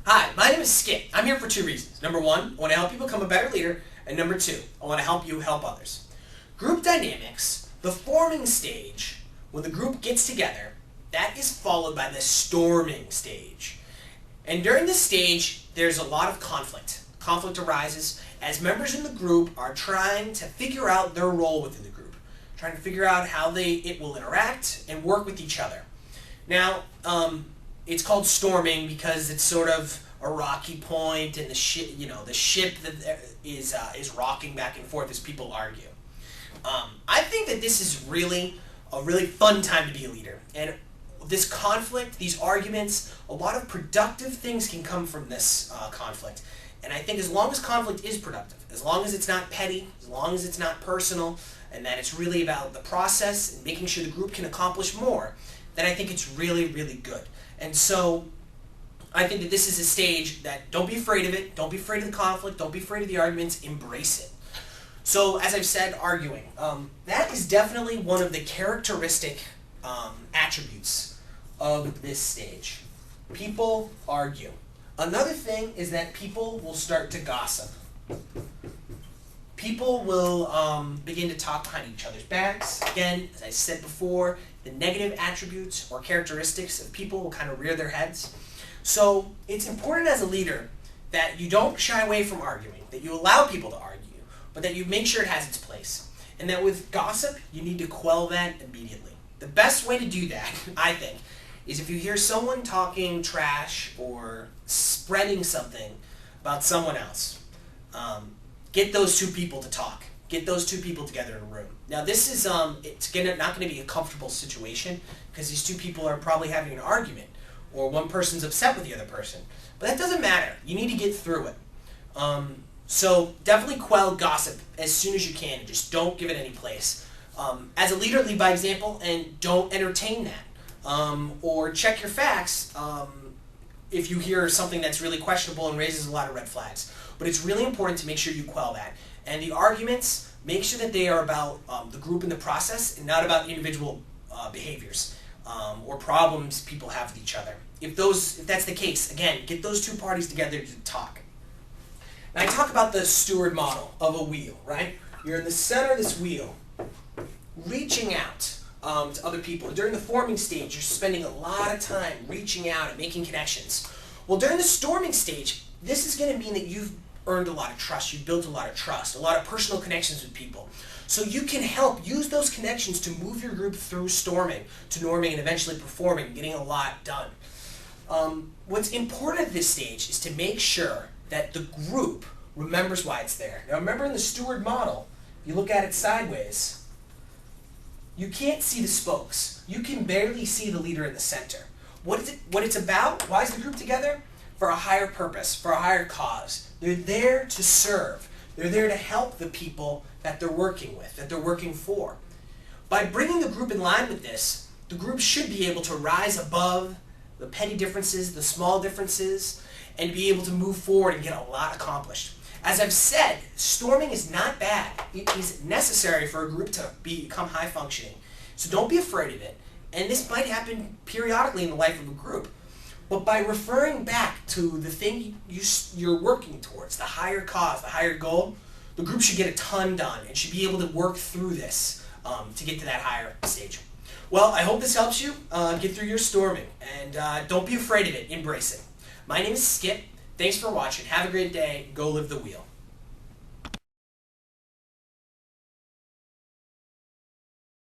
Hi, my name is Skip. I'm here for two reasons. Number one, I want to help you become a better leader. And number two, I want to help you help others. Group dynamics, the forming stage, when the group gets together, that is followed by the storming stage. And during this stage, there's a lot of conflict. Conflict arises as members in the group are trying to figure out their role within the group, trying to figure out how it will interact and work with each other. Now, it's called storming because it's sort of a rocky point, and the ship that is rocking back and forth as people argue. I think that this is really a really fun time to be a leader, and this conflict, these arguments, a lot of productive things can come from this conflict. And I think as long as conflict is productive, as long as it's not petty, as long as it's not personal, and that it's really about the process and making sure the group can accomplish more, then I think it's really, really good. And so I think that this is a stage that don't be afraid of it, don't be afraid of the conflict, don't be afraid of the arguments, embrace it. So as I've said, arguing. That is definitely one of the characteristic attributes of this stage. People argue. Another thing is that people will start to gossip. People will begin to talk behind each other's backs. Again, as I said before, the negative attributes or characteristics of people will kind of rear their heads. So it's important as a leader that you don't shy away from arguing, that you allow people to argue, but that you make sure it has its place. And that with gossip, you need to quell that immediately. The best way to do that, I think, is if you hear someone talking trash or spreading something about someone else, get those two people to talk. Get those two people together in a room. Now this is it's not going to be a comfortable situation because these two people are probably having an argument or one person's upset with the other person. But that doesn't matter. You need to get through it. So definitely quell gossip as soon as you can and just don't give it any place. As a leader, lead by example and don't entertain that. Or check your facts if you hear something that's really questionable and raises a lot of red flags. But it's really important to make sure you quell that. And the arguments, make sure that they are about the group and the process and not about individual behaviors or problems people have with each other. If that's the case, again, get those two parties together to talk. Now I talk about the steward model of a wheel, right? You're in the center of this wheel, reaching out to other people. During the forming stage, you're spending a lot of time reaching out and making connections. Well, during the storming stage, this is going to mean that you've earned a lot of trust, you've built a lot of trust, a lot of personal connections with people. So you can help use those connections to move your group through storming, to norming, and eventually performing, getting a lot done. What's important at this stage is to make sure that the group remembers why it's there. Now remember in the steward model, if you look at it sideways, you can't see the spokes. You can barely see the leader in the center. What it's about? Why is the group together? For a higher purpose, for a higher cause. They're there to serve. They're there to help the people that they're working with, that they're working for. By bringing the group in line with this, the group should be able to rise above the petty differences, the small differences, and be able to move forward and get a lot accomplished. As I've said, storming is not bad. It is necessary for a group to become high functioning. So don't be afraid of it. And this might happen periodically in the life of a group. But by referring back to the thing you're working towards, the higher cause, the higher goal, the group should get a ton done and should be able to work through this to get to that higher stage. Well, I hope this helps you get through your storming. And don't be afraid of it. Embrace it. My name is Skip. Thanks for watching. Have a great day. Go live the wheel.